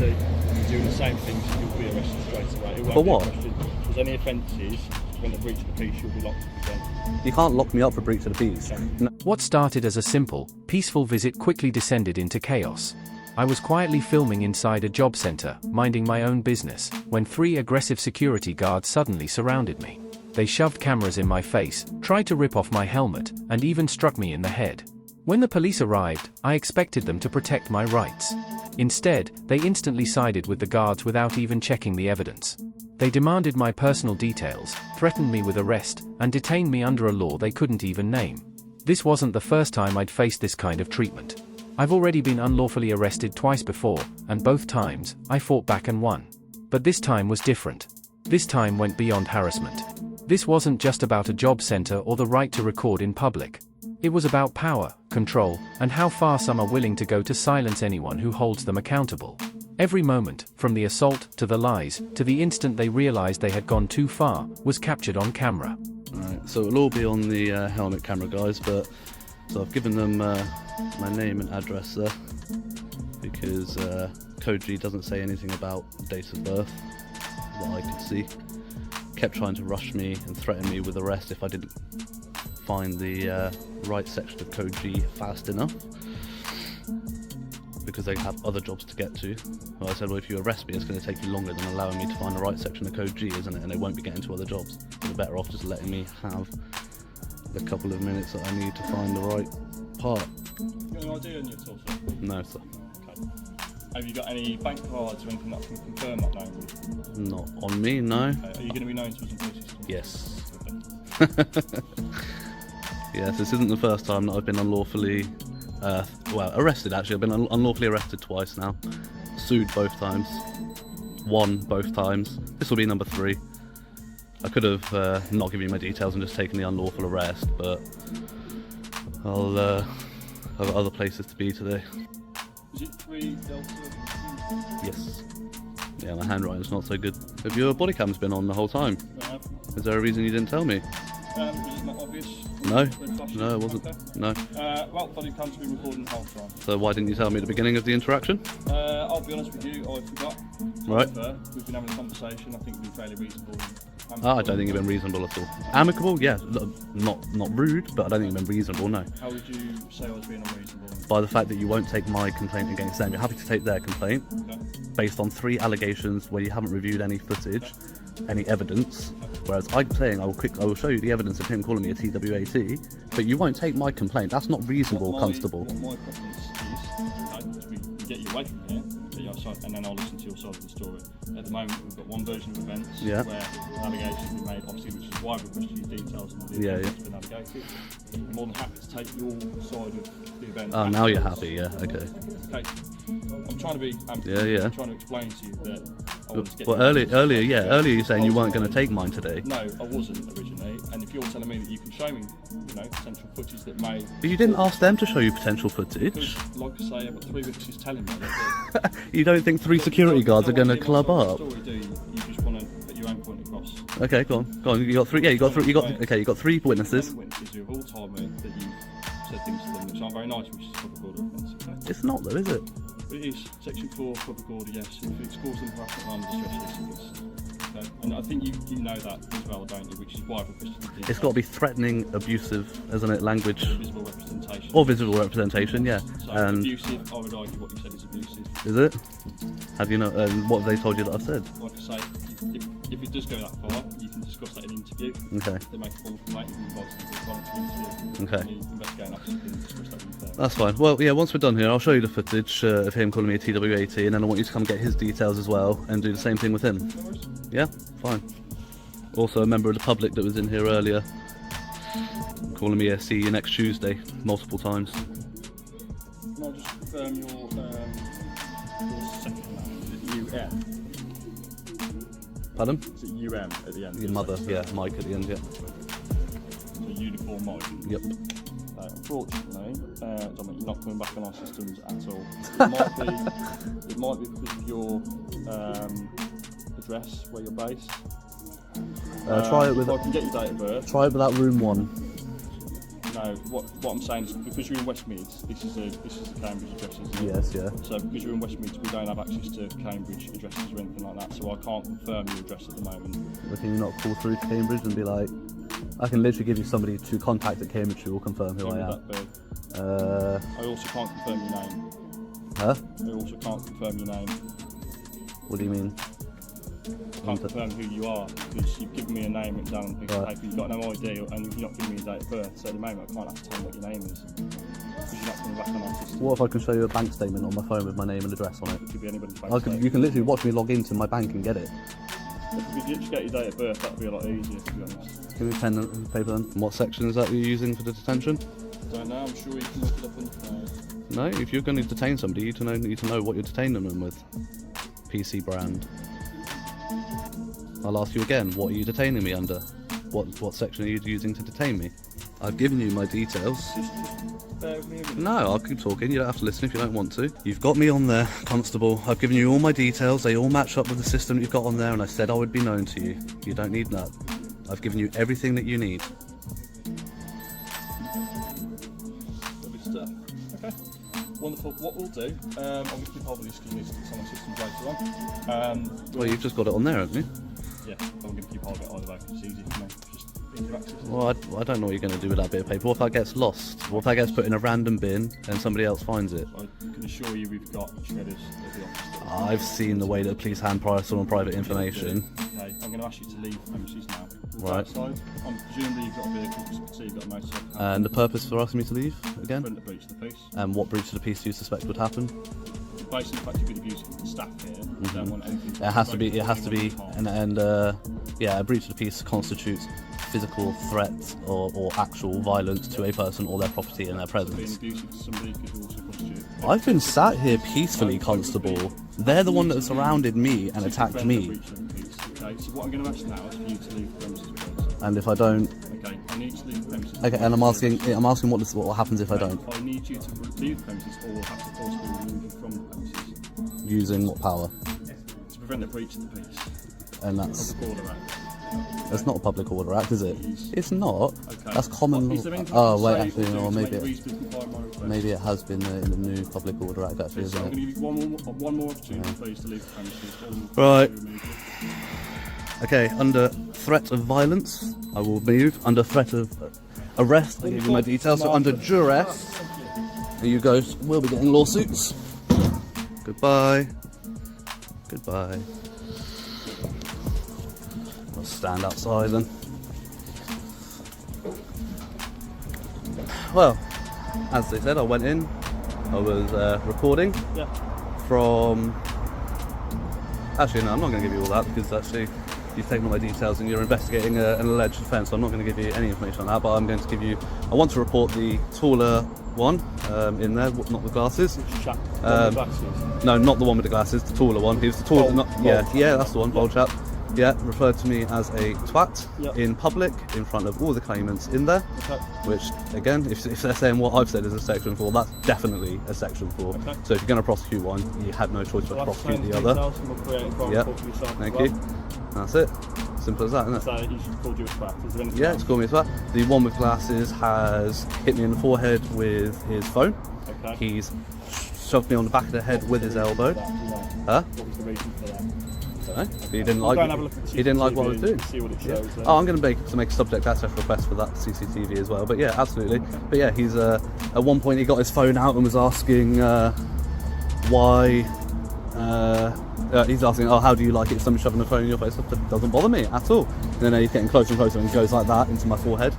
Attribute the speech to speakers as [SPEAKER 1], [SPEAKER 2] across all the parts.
[SPEAKER 1] property, you're doing the same things, you'll be arrested straight away. It won't
[SPEAKER 2] For
[SPEAKER 1] be a
[SPEAKER 2] what?
[SPEAKER 1] question. If there's any offences, when the breach of the peace, you'll be locked up again.
[SPEAKER 2] You can't lock me up for breach of the peace. No.
[SPEAKER 3] What started as a simple, peaceful visit quickly descended into chaos. I was quietly filming inside a job center, minding my own business, when 3 aggressive security guards suddenly surrounded me. They shoved cameras in my face, tried to rip off my helmet, and even struck me in the head. When the police arrived, I expected them to protect my rights. Instead, they instantly sided with the guards without even checking the evidence. They demanded my personal details, threatened me with arrest, and detained me under a law they couldn't even name. This wasn't the first time I'd faced this kind of treatment. I've already been unlawfully arrested twice before, and both times, I fought back and won. But this time was different. This time went beyond harassment. This wasn't just about a job center or the right to record in public. It was about power, control, and how far some are willing to go to silence anyone who holds them accountable. Every moment, from the assault to the lies, to the instant they realized they had gone too far, was captured on camera.
[SPEAKER 2] Alright, so it'll all be on the helmet camera, guys, but so I've given them my name and address there, because Code G doesn't say anything about date of birth that I could see. Kept trying to rush me and threaten me with arrest if I didn't find the right section of Code G fast enough, because they have other jobs to get to. Well, I said, well, if you arrest me, it's going to take you longer than allowing me to find the right section of Code G, isn't it? And they won't be getting to other jobs. They're better off just letting me have the couple of minutes that I need to find the right part.
[SPEAKER 1] You got any idea on your source?
[SPEAKER 2] No, sir.
[SPEAKER 1] Okay. Have you got any bank cards or anything that can confirm that name?
[SPEAKER 2] Not on me, no.
[SPEAKER 1] Okay. Are you going to be known to us in police system?
[SPEAKER 2] Yes. Yes, this isn't the first time that I've been unlawfully, arrested actually. I've been unlawfully arrested twice now. Sued both times. Won both times. This will be number 3. I could have not given you my details and just taken the unlawful arrest, but I'll have other places to be today.
[SPEAKER 1] Is it 3 Delta?
[SPEAKER 2] Yes. Yeah, my handwriting's not so good. Have your body cam's been on the whole time?
[SPEAKER 1] No.
[SPEAKER 2] Is there a reason you didn't tell me?
[SPEAKER 1] Was it not obvious?
[SPEAKER 2] No. No, it wasn't.
[SPEAKER 1] Okay.
[SPEAKER 2] No.
[SPEAKER 1] Well, body cam's been recording the whole time.
[SPEAKER 2] So why didn't you tell me at the beginning of the interaction?
[SPEAKER 1] I'll be honest with you, I forgot.
[SPEAKER 2] Right.
[SPEAKER 1] However, we've been having a conversation, I think we've been fairly reasonable.
[SPEAKER 2] I don't think you've been reasonable at all. Amicable, yeah. Not rude, but I don't think you've been reasonable, no.
[SPEAKER 1] How would you say I was being unreasonable?
[SPEAKER 2] By the fact that you won't take my complaint against them. You're happy to take their complaint,
[SPEAKER 1] Okay.
[SPEAKER 2] based on 3 allegations where you haven't reviewed any footage, any evidence, whereas I'm saying I will show you the evidence of him calling me a TWAT, but you won't take my complaint. That's not reasonable, Constable.
[SPEAKER 1] What my preference is we get you away from here, get you outside, and then I'll listen to your side of the story. At the moment, we've got one version of events where allegations have been made, obviously, which is why we've requested your details and the events have been allocated. I'm more than happy to take your side of the event.
[SPEAKER 2] Oh, now you're happy, yeah, okay.
[SPEAKER 1] Okay. I'm trying to be I'm trying to explain to you that I want to get
[SPEAKER 2] Earlier you're saying you weren't going to take mine today.
[SPEAKER 1] No, I wasn't originally, and if you're telling me that you can show me, potential footage that may...
[SPEAKER 2] But you didn't ask them to show you potential footage.
[SPEAKER 1] Because, like I say, I've got 3 witnesses telling me that...
[SPEAKER 2] You don't think 3 security guards are going to club up?
[SPEAKER 1] Story, do you? You just want to put your own point across.
[SPEAKER 2] Okay, go on. You got 3. Yeah, you got 3. You got 3 witnesses.
[SPEAKER 1] Witnesses who have all told me that you've said things to them which aren't very nice, which is public order offence. Okay?
[SPEAKER 2] It's not though, is it?
[SPEAKER 1] But it is. Section 4 public order, yes. If it's causing harassment, harm, distress, yes, it is. Okay? And I think you know that as well, don't you? Which is why I've requested the
[SPEAKER 2] It's got to be threatening, abusive, isn't it? Language.
[SPEAKER 1] or visible representation.
[SPEAKER 2] Or visible representation, yeah.
[SPEAKER 1] So
[SPEAKER 2] And
[SPEAKER 1] abusive, I would argue what you said is abusive.
[SPEAKER 2] is it? Have you know? What have they told you that I've said?
[SPEAKER 1] Like I say, if it does go that far, you can discuss that in an interview.
[SPEAKER 2] Okay.
[SPEAKER 1] They make a full complaint, you can invite them to a voluntary interview.
[SPEAKER 2] Okay.
[SPEAKER 1] And the investigating officer can discuss that with them.
[SPEAKER 2] That's fine. Well, yeah. Once we're done here, I'll show you the footage of him calling me a TWAT, and then I want you to come get his details as well and do the same thing with him.
[SPEAKER 1] No worries.
[SPEAKER 2] Yeah, fine. Also, a member of the public that was in here earlier, calling me a see you next Tuesday multiple times.
[SPEAKER 1] Can I just confirm your second name? Is it UM?
[SPEAKER 2] Pardon?
[SPEAKER 1] Is it UM at the end?
[SPEAKER 2] Your mother, yeah, Mike at the end, yeah.
[SPEAKER 1] So uniform Mike.
[SPEAKER 2] Yep.
[SPEAKER 1] Unfortunately, you're not coming back on our systems at all. It might be because of your address where you're based.
[SPEAKER 2] Try it with.
[SPEAKER 1] If I can get your date of birth.
[SPEAKER 2] Try it without room 1.
[SPEAKER 1] No, what I'm saying is because you're in Westmeads, this is the Cambridge address, isn't it?
[SPEAKER 2] Yes, yeah.
[SPEAKER 1] So because you're in Westmeads, we don't have access to Cambridge addresses or anything like that, so I can't confirm your address at the moment.
[SPEAKER 2] But can you not call through to Cambridge and be like, I can literally give you somebody to contact at Cambridge who will confirm who I am.
[SPEAKER 1] I also can't confirm your name.
[SPEAKER 2] Huh?
[SPEAKER 1] I also can't confirm your name.
[SPEAKER 2] What do you mean?
[SPEAKER 1] I can't confirm who you are because you've given me a name written down on a piece of paper. You've got no idea and you've not given me a date of birth. So at the moment I can't ascertain what your name is because you're not coming back on our system.
[SPEAKER 2] What if I can show you a bank statement on my phone with my name and address on it?
[SPEAKER 1] It could be anybody's bank statement.
[SPEAKER 2] You can literally watch me log into my bank and get it.
[SPEAKER 1] If you could just get your date of birth, that would be a lot easier, to be honest.
[SPEAKER 2] Give me a pen and paper then. And what section is that you're using for the detention?
[SPEAKER 1] Don't know, I'm sure you can look it up on the phone.
[SPEAKER 2] No, if you're going to detain somebody, you need to know what you're detaining them with. PC brand. I'll ask you again, what are you detaining me under? What section are you using to detain me? I've given you my details.
[SPEAKER 1] Just bear with me a minute.
[SPEAKER 2] No, I'll keep talking. You don't have to listen if you don't want to. You've got me on there, Constable. I've given you all my details. They all match up with the system that you've got on there, and I said I would be known to you. You don't need that. I've given you everything that you need.
[SPEAKER 1] Lovely stuff. Okay. Wonderful. What we'll do, I'm going to keep hold of this because it's on our systems later on.
[SPEAKER 2] Well, you've just got it on there, haven't you?
[SPEAKER 1] Yeah, I'm going to keep hold of it either way because it's easy for me. Just easier access.
[SPEAKER 2] Well, I don't know what you're going to do with that bit of paper. What if that gets lost? What if that gets put in a random bin and somebody else finds it?
[SPEAKER 1] I can assure you we've got shredders at the office.
[SPEAKER 2] I've seen the way that police hand parcel on private information.
[SPEAKER 1] Okay, I'm going to ask you to leave premises now.
[SPEAKER 2] Right.
[SPEAKER 1] Outside. Presumably you've got a vehicle because I can see you've got a motorcycle.
[SPEAKER 2] And the purpose for asking me to leave again?
[SPEAKER 1] Prevent the breach of the peace.
[SPEAKER 2] And what breach of the peace do you suspect would happen?
[SPEAKER 1] Based on the fact you've been abusing the staff here, we don't want anything to
[SPEAKER 2] It has to be, yeah, a breach of the peace constitutes physical threat or actual violence to a person or their property in their
[SPEAKER 1] Being
[SPEAKER 2] presence.
[SPEAKER 1] abusive to somebody could also constitute.
[SPEAKER 2] I've been sat here peacefully, Constable. They're the one that surrounded me and attacked me.
[SPEAKER 1] Okay, so what I'm going to ask now is for you to leave the premises, please.
[SPEAKER 2] And if I don't,
[SPEAKER 1] Okay, I need you to leave the premises.
[SPEAKER 2] okay, and I'm asking what happens if I don't?
[SPEAKER 1] I need you to leave the premises or we'll have to forcibly remove you from the premises.
[SPEAKER 2] Using what power?
[SPEAKER 1] To prevent a breach of the peace.
[SPEAKER 2] And that's
[SPEAKER 1] Public Order Act.
[SPEAKER 2] That's not a public order act, is it? It's not.
[SPEAKER 1] Okay.
[SPEAKER 2] That's common
[SPEAKER 1] Is there
[SPEAKER 2] law.
[SPEAKER 1] anything
[SPEAKER 2] Oh
[SPEAKER 1] you
[SPEAKER 2] wait,
[SPEAKER 1] can say
[SPEAKER 2] actually,
[SPEAKER 1] or do
[SPEAKER 2] no,
[SPEAKER 1] to
[SPEAKER 2] maybe
[SPEAKER 1] make reasonably comply with my request?
[SPEAKER 2] maybe it has been in the new public order act, actually,
[SPEAKER 1] So I'm
[SPEAKER 2] isn't
[SPEAKER 1] going to
[SPEAKER 2] it?
[SPEAKER 1] give you one more opportunity, please, to leave the premises.
[SPEAKER 2] Right. Okay, under threat of violence, I will move. Under threat of arrest, I give you my details. So under duress, you guys will be getting lawsuits. Goodbye. Goodbye. I'll stand outside then. Well, as they said, I went in. I was recording from. Actually, no, I'm not going to give you all that because actually you've taken all my details and you're investigating an alleged offence, so I'm not going to give you any information on that, but I'm going to give you. I want to report the taller one in there, not the glasses. No, not the one with the glasses, the taller one. He was the taller. Yeah, that's the one, bold chap. Yeah, referred to me as a twat in public in front of all the claimants in there.
[SPEAKER 1] Okay.
[SPEAKER 2] Which, again, if they're saying what I've said is a section 4, that's definitely a section 4.
[SPEAKER 1] Okay.
[SPEAKER 2] So if you're going to prosecute one, you had no choice but to prosecute the other. Yeah, thank you. That's it. Simple as that, isn't it?
[SPEAKER 1] So he just called you a twat. Is there anything
[SPEAKER 2] Yeah,
[SPEAKER 1] else?
[SPEAKER 2] it's called me a twat. The one with glasses has hit me in the forehead with his phone.
[SPEAKER 1] Okay.
[SPEAKER 2] He's shoved me on the back of the head with his elbow. Huh?
[SPEAKER 1] What was the reason for that?
[SPEAKER 2] No, he didn't like.
[SPEAKER 1] Go and have a look at the
[SPEAKER 2] He didn't like what I was
[SPEAKER 1] CCTV
[SPEAKER 2] doing.
[SPEAKER 1] and see what it shows.
[SPEAKER 2] Oh, I'm going to make a subject access request for that CCTV as well. But yeah, absolutely. But yeah, he's at one point he got his phone out and was asking why. He's asking, oh, how do you like it? Someone shoving a phone in your face? That doesn't bother me at all. And then he's getting closer and closer and goes like that into my forehead,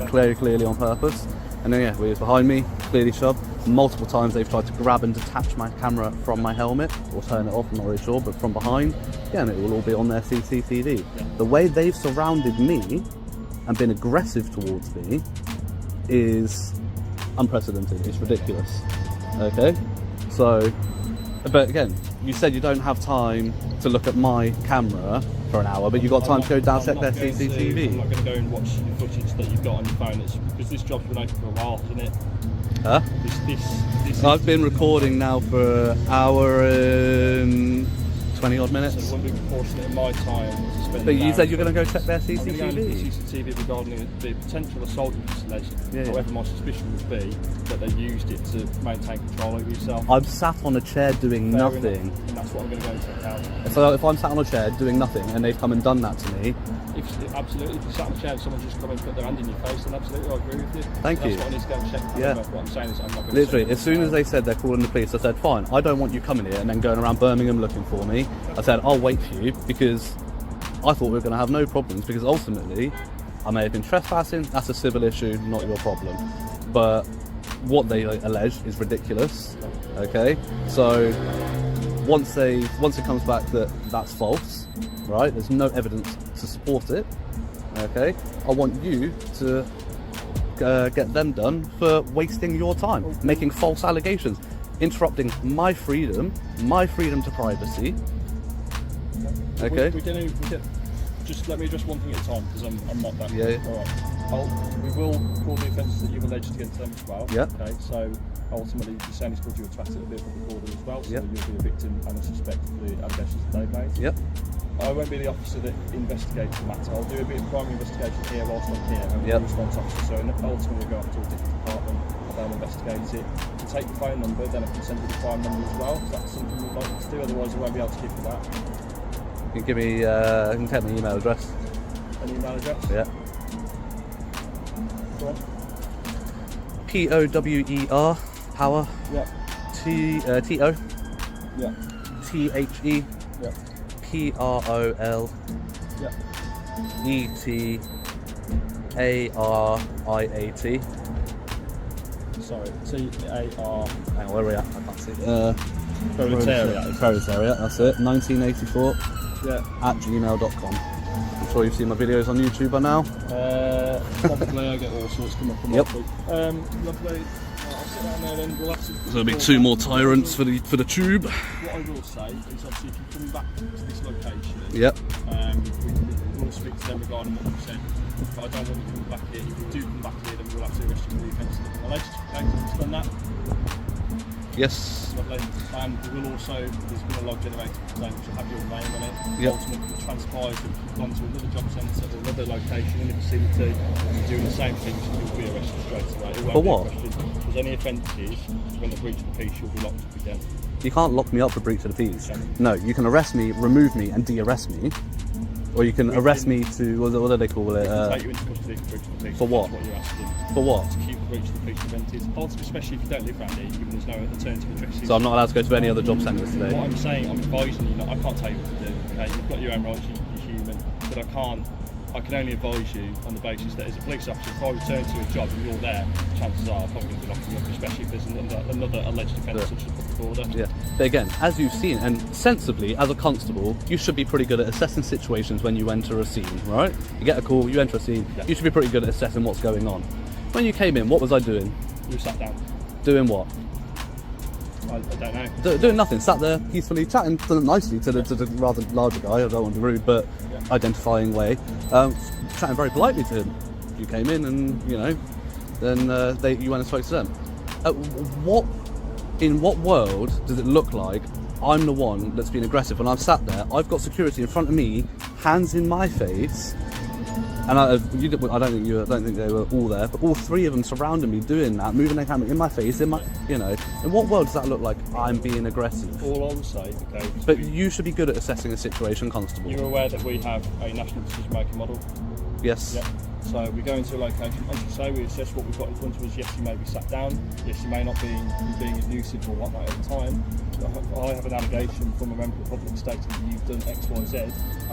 [SPEAKER 2] clearly on purpose. And then yeah, he was behind me, clearly shoved. Multiple times they've tried to grab and detach my camera from my helmet or turn it off, I'm not really sure, but from behind. Yeah, and it will all be on their CCTV. The way they've surrounded me and been aggressive towards me is unprecedented. It's ridiculous. Okay? So, but again, you said you don't have time to look at my camera for an hour, but you've got time to go down check their CCTV.
[SPEAKER 1] I'm not going to go and watch the footage that you've got on your phone, because this job's been open for a while, hasn't it?
[SPEAKER 2] Huh?
[SPEAKER 1] This
[SPEAKER 2] I've been recording now for an hour and 20 odd minutes.
[SPEAKER 1] So it wouldn't be proportionate in my time to spend.
[SPEAKER 2] But you said you're going to go check their
[SPEAKER 1] I'm going to go and look at
[SPEAKER 2] CCTV.
[SPEAKER 1] CCTV regarding the potential assault that's alleged.
[SPEAKER 2] Yeah, yeah.
[SPEAKER 1] However, my suspicion would be that they used it to maintain control over yourself.
[SPEAKER 2] I'm sat on a chair doing
[SPEAKER 1] Fair
[SPEAKER 2] nothing.
[SPEAKER 1] enough, and that's what I'm going to go and check out.
[SPEAKER 2] So if I'm sat on a chair doing nothing and they've come and done that to me,
[SPEAKER 1] Absolutely, if you sat on a chair and someone just come and put their hand in your face, then absolutely I agree with you.
[SPEAKER 2] Thank you.
[SPEAKER 1] That's what I need to go and check.
[SPEAKER 2] Yeah.
[SPEAKER 1] What I'm saying is I'm not going
[SPEAKER 2] literally,
[SPEAKER 1] to
[SPEAKER 2] as soon as they said they're calling the police, I said, fine, I don't want you coming here and then going around Birmingham looking for me. I said, I'll wait for you because I thought we were going to have no problems because ultimately I may have been trespassing, that's a civil issue, not your problem. But what they allege is ridiculous, okay? So once it comes back that that's false, right, there's no evidence to support it, okay, I want you to get them done for wasting your time, making false allegations, interrupting my freedom to privacy. Okay.
[SPEAKER 1] We just let me address one thing at a time because I'm not that.
[SPEAKER 2] Yeah.
[SPEAKER 1] All right. We will call the offences that you've alleged against them as well.
[SPEAKER 2] Yeah.
[SPEAKER 1] Okay. So ultimately, the same is called you a twat at a bit of a order as well. So
[SPEAKER 2] Yep.
[SPEAKER 1] you'll be a victim and a suspect of the allegations that they've made.
[SPEAKER 2] Yep.
[SPEAKER 1] I won't be the officer that investigates the matter. I'll do a bit of primary investigation here whilst I'm here. I'm
[SPEAKER 2] Yep.
[SPEAKER 1] the response officer, so ultimately I'll go up to a different department and they'll investigate it. I can take your phone number, then I can send you the crime number as well. If that's something you'd like me to do, otherwise I won't be able to give you that.
[SPEAKER 2] You can give me, you can take my email address.
[SPEAKER 1] An email address?
[SPEAKER 2] Yeah.
[SPEAKER 1] Go on.
[SPEAKER 2] POWER, power,
[SPEAKER 1] Yeah.
[SPEAKER 2] TO,
[SPEAKER 1] Yeah.
[SPEAKER 2] THE,
[SPEAKER 1] Yeah.
[SPEAKER 2] PROL,
[SPEAKER 1] Yeah.
[SPEAKER 2] ETARIAT.
[SPEAKER 1] Sorry. TAR.
[SPEAKER 2] Hang on, where are we at? I can't see.
[SPEAKER 1] Proletariat.
[SPEAKER 2] Proletariat, that's it. 1984
[SPEAKER 1] Yeah.
[SPEAKER 2] at gmail.com. I'm sure you've seen my videos on YouTube by now.
[SPEAKER 1] Probably I get all sorts come up from
[SPEAKER 2] Yep.
[SPEAKER 1] lovely. I'll sit down there then. We'll have to.
[SPEAKER 2] So there'll be two more tyrants for the tube.
[SPEAKER 1] What I will say is obviously if you come back to this location,
[SPEAKER 2] Yep.
[SPEAKER 1] we will speak to them regarding what you said. But I don't want you to come back here. If you do come back here, then we'll have to arrest you for the offence that you've alleged. Okay, so understand that?
[SPEAKER 2] Yes.
[SPEAKER 1] Lovely. And we will also, there's been a log generated today which will have your name on it.
[SPEAKER 2] Yep.
[SPEAKER 1] Ultimately, it transpires that you've gone to another job centre or another location in the vicinity and you're doing the same things, you'll be arrested straight away. It won't
[SPEAKER 2] For
[SPEAKER 1] be a
[SPEAKER 2] what?
[SPEAKER 1] question. If there's any offences, when the breach of the peace, you'll be locked up again.
[SPEAKER 2] You can't lock me up for breach of the peace.
[SPEAKER 1] Okay.
[SPEAKER 2] No, you can arrest me, remove me, and de-arrest me. Or you can arrest me to, what do they call it?
[SPEAKER 1] We can take you into custody for breach of the peace.
[SPEAKER 2] for what?
[SPEAKER 1] That's what you're asking.
[SPEAKER 2] For what?
[SPEAKER 1] To keep the breach of the peace prevented. Ultimately, especially if you don't live around here, given there's no alternative addresses.
[SPEAKER 2] So I'm not allowed to go to any other job centres today?
[SPEAKER 1] What I'm saying, I'm advising you, I can't tell you what to do, okay? You've got your own rights, you're human, but I can only advise you on the basis that as a police officer, if I return to a job and you're there, chances are I'm probably going to be locking you up, especially if there's another alleged offence such as public order.
[SPEAKER 2] Yeah. But again, as you've seen, and sensibly, as a constable, you should be pretty good at assessing situations when you enter a scene, right? You get a call, you enter a scene,
[SPEAKER 1] Yeah.
[SPEAKER 2] you should be pretty good at assessing what's going on. When you came in, what was I doing?
[SPEAKER 1] You sat down.
[SPEAKER 2] Doing what?
[SPEAKER 1] I don't know.
[SPEAKER 2] Doing nothing, sat there peacefully chatting nicely to the rather larger guy, I don't want to be rude, but
[SPEAKER 1] Yeah.
[SPEAKER 2] identifying way, chatting very politely to him. You came in and, you know, then you went and spoke to them. In what world does it look like I'm the one that's been aggressive when I've sat there, I've got security in front of me, hands in my face, and I don't think they were all there, but all three of them surrounded me doing that, moving their camera in my face, in what world does that look like I'm being aggressive?
[SPEAKER 1] All I will say, okay,
[SPEAKER 2] But you should be good at assessing a situation, Constable.
[SPEAKER 1] you're aware that we have a national decision-making model.
[SPEAKER 2] Yes.
[SPEAKER 1] Yeah. So we go into a location, as you say, we assess what we've got in front of us. Yes, you may be sat down. Yes, you may not be being abusive or whatnot at the time. I have an allegation from a member of the public stating that you've done X, Y, Z. I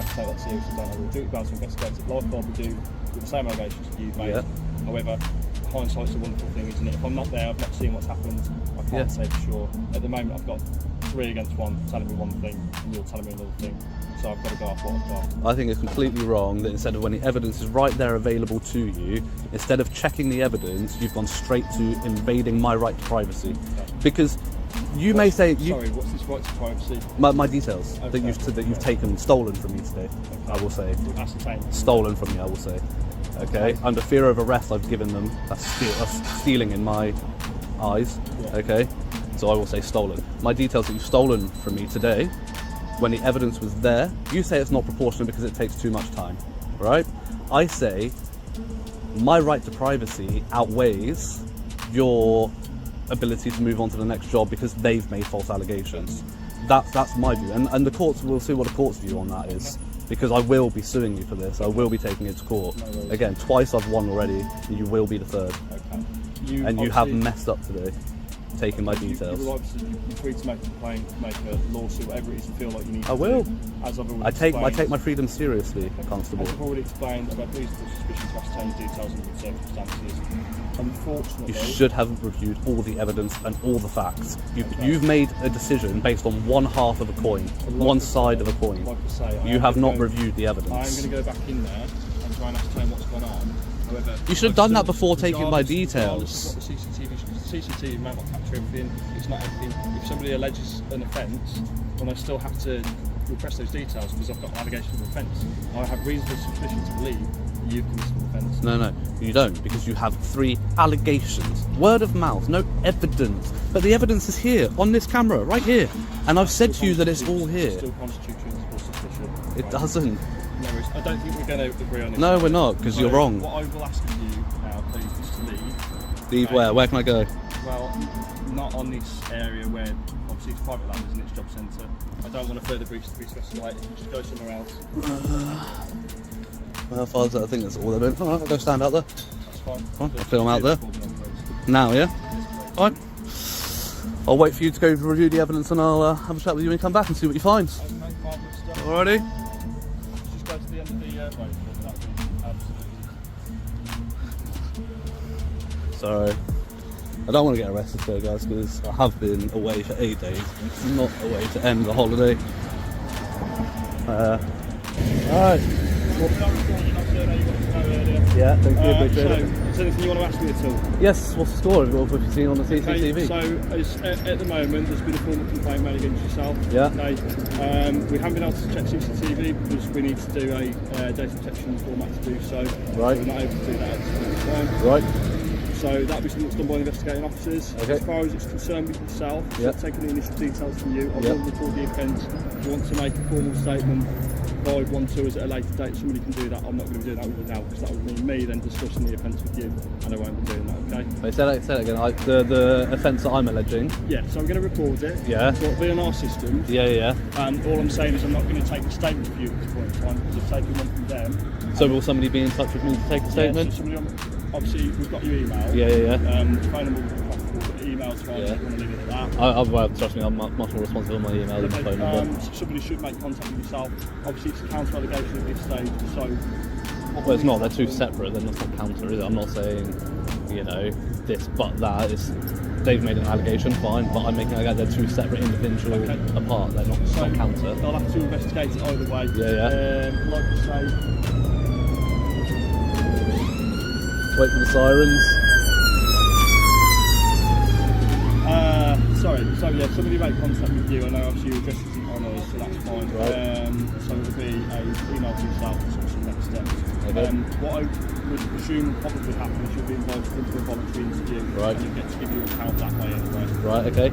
[SPEAKER 1] have to take that seriously. Don't know. We'll do it about to investigate it. Likewise, we do with the same allegations that you've made.
[SPEAKER 2] Yeah.
[SPEAKER 1] However, hindsight's a wonderful thing, isn't it? If I'm not there, I've not seen what's happened. I can't say for sure. At the moment, I've got 3 against 1 telling me one thing, and you're telling me another thing. So I've got to go off what I've got.
[SPEAKER 2] I think it's completely wrong that instead of when the evidence is right there available to you, instead of checking the evidence, you've gone straight to invading my right to privacy.
[SPEAKER 1] Okay.
[SPEAKER 2] Because you may say...
[SPEAKER 1] Sorry, what's this right to privacy?
[SPEAKER 2] My details
[SPEAKER 1] Okay.
[SPEAKER 2] that you've taken, stolen from me today, I will say.
[SPEAKER 1] Ascertained.
[SPEAKER 2] Stolen from me, I will say. Okay? Under fear of arrest, I've given them... That's stealing in my eyes.
[SPEAKER 1] Yeah.
[SPEAKER 2] Okay? So I will say stolen. My details that you've stolen from me today when the evidence was there. You say it's not proportionate because it takes too much time, right? I say my right to privacy outweighs your ability to move on to the next job because they've made false allegations. That's my view, and the courts will see what the court's view on that is, because I will be suing you for this. I will be taking it to court. Again, twice I've won already, and you will be the third.
[SPEAKER 1] Okay.
[SPEAKER 2] You have messed up today, taking my details.
[SPEAKER 1] You're free to make a complaint, make a lawsuit, whatever it is you feel like you need.
[SPEAKER 2] I will.
[SPEAKER 1] As I've already
[SPEAKER 2] I take
[SPEAKER 1] explained.
[SPEAKER 2] my freedom seriously, Constable.
[SPEAKER 1] As I've already explained, I've had reasonable suspicion to ascertain the details and the circumstances. Unfortunately,
[SPEAKER 2] You should have reviewed all the evidence and all the facts. You've made a decision based on one half of a coin, one side of a coin.
[SPEAKER 1] like I say,
[SPEAKER 2] You have not reviewed the evidence.
[SPEAKER 1] I'm going to go back in there and try and ascertain what's gone on. However,
[SPEAKER 2] You should have done that before taking my details.
[SPEAKER 1] What the CCTV might not capture everything. It's not everything. If somebody alleges an offence, then I still have to request those details because I've got an allegation of offence. I have reasonable suspicion to believe that you've committed an offence.
[SPEAKER 2] No, you don't, because you have 3 allegations. Word of mouth, no evidence. But the evidence is here, on this camera, right here. And I've said to you that it's all here.
[SPEAKER 1] Still constitutes reasonable suspicion.
[SPEAKER 2] It doesn't.
[SPEAKER 1] No worries. I don't think we're going to agree on this.
[SPEAKER 2] No, we're not, because you're wrong.
[SPEAKER 1] What I will ask of you now, please, is to leave.
[SPEAKER 2] Leave where? Where can I go?
[SPEAKER 1] Well, not on this area where obviously it's private land, isn't it? It's job centre. I don't want to further breach the specified. Just go somewhere else.
[SPEAKER 2] Well, Father, I think that's all they're doing. Alright, I'll go stand out there.
[SPEAKER 1] That's fine.
[SPEAKER 2] I'll film out there. Now, yeah? Alright. I'll wait for you to go review the evidence and I'll have a chat with you and come back and see what you find.
[SPEAKER 1] Okay, marvellous stuff.
[SPEAKER 2] Alrighty?
[SPEAKER 1] Just go to the end of the road. That'd be absolutely.
[SPEAKER 2] Sorry. I don't want to get arrested today, guys, because I have been away for 8 days. It's not a way to end the holiday. Alright. Yeah, thank you. Appreciate it.
[SPEAKER 1] Is there anything you want to ask me at all?
[SPEAKER 2] Yes, what's the score of what you've seen on the CCTV?
[SPEAKER 1] Okay, so at the moment, there's been a formal complaint made against yourself.
[SPEAKER 2] Yeah.
[SPEAKER 1] Okay. We haven't been able to check CCTV because we need to do a data protection format to do so.
[SPEAKER 2] Right.
[SPEAKER 1] We're not able to do that at this time.
[SPEAKER 2] Right.
[SPEAKER 1] So that'll be something that's done by investigating officers.
[SPEAKER 2] Okay.
[SPEAKER 1] As far as it's concerned with yourself,
[SPEAKER 2] Yep.
[SPEAKER 1] taking the initial details from you, I
[SPEAKER 2] Yep.
[SPEAKER 1] will record the offence. If you want to make a formal statement, provide one to us at a later date, somebody can do that. I'm not going to be doing that with you now because that would mean me then discussing the offence with you, and I won't be doing that, okay?
[SPEAKER 2] Wait, say that again. The offence that I'm alleging.
[SPEAKER 1] Yeah, so I'm going to record it.
[SPEAKER 2] Yeah.
[SPEAKER 1] So it'll be on our system.
[SPEAKER 2] Yeah.
[SPEAKER 1] And all I'm saying is I'm not going to take a statement from you at this point in time because I've taken one from them.
[SPEAKER 2] So will somebody be in touch with me to take a statement?
[SPEAKER 1] Yeah, so obviously, we've got your email.
[SPEAKER 2] Yeah.
[SPEAKER 1] Phone number, email's fine,
[SPEAKER 2] Yeah.
[SPEAKER 1] if you want to leave it at that.
[SPEAKER 2] Well, trust me, I'm much more responsible on my email than my phone number.
[SPEAKER 1] So somebody should make contact with yourself. Obviously, it's a counter allegation at this stage, so.
[SPEAKER 2] Well, it's not. They're two separate. Then that's not counter, is it? I'm not saying, this but that. They've made an allegation, fine, but I'm making they're two separate individual apart. They're not counter.
[SPEAKER 1] They'll have to investigate it either way.
[SPEAKER 2] Yeah.
[SPEAKER 1] Like I say.
[SPEAKER 2] Wait for the sirens.
[SPEAKER 1] Sorry, so yeah, somebody made contact with you. I know obviously your address isn't on us, so that's fine.
[SPEAKER 2] Right.
[SPEAKER 1] So it'll be an email to yourself and some next steps.
[SPEAKER 2] Okay.
[SPEAKER 1] What I would presume would probably happen is you'll be involved into a voluntary interview.
[SPEAKER 2] Right.
[SPEAKER 1] And you get to give your account that way anyway.
[SPEAKER 2] Right, okay.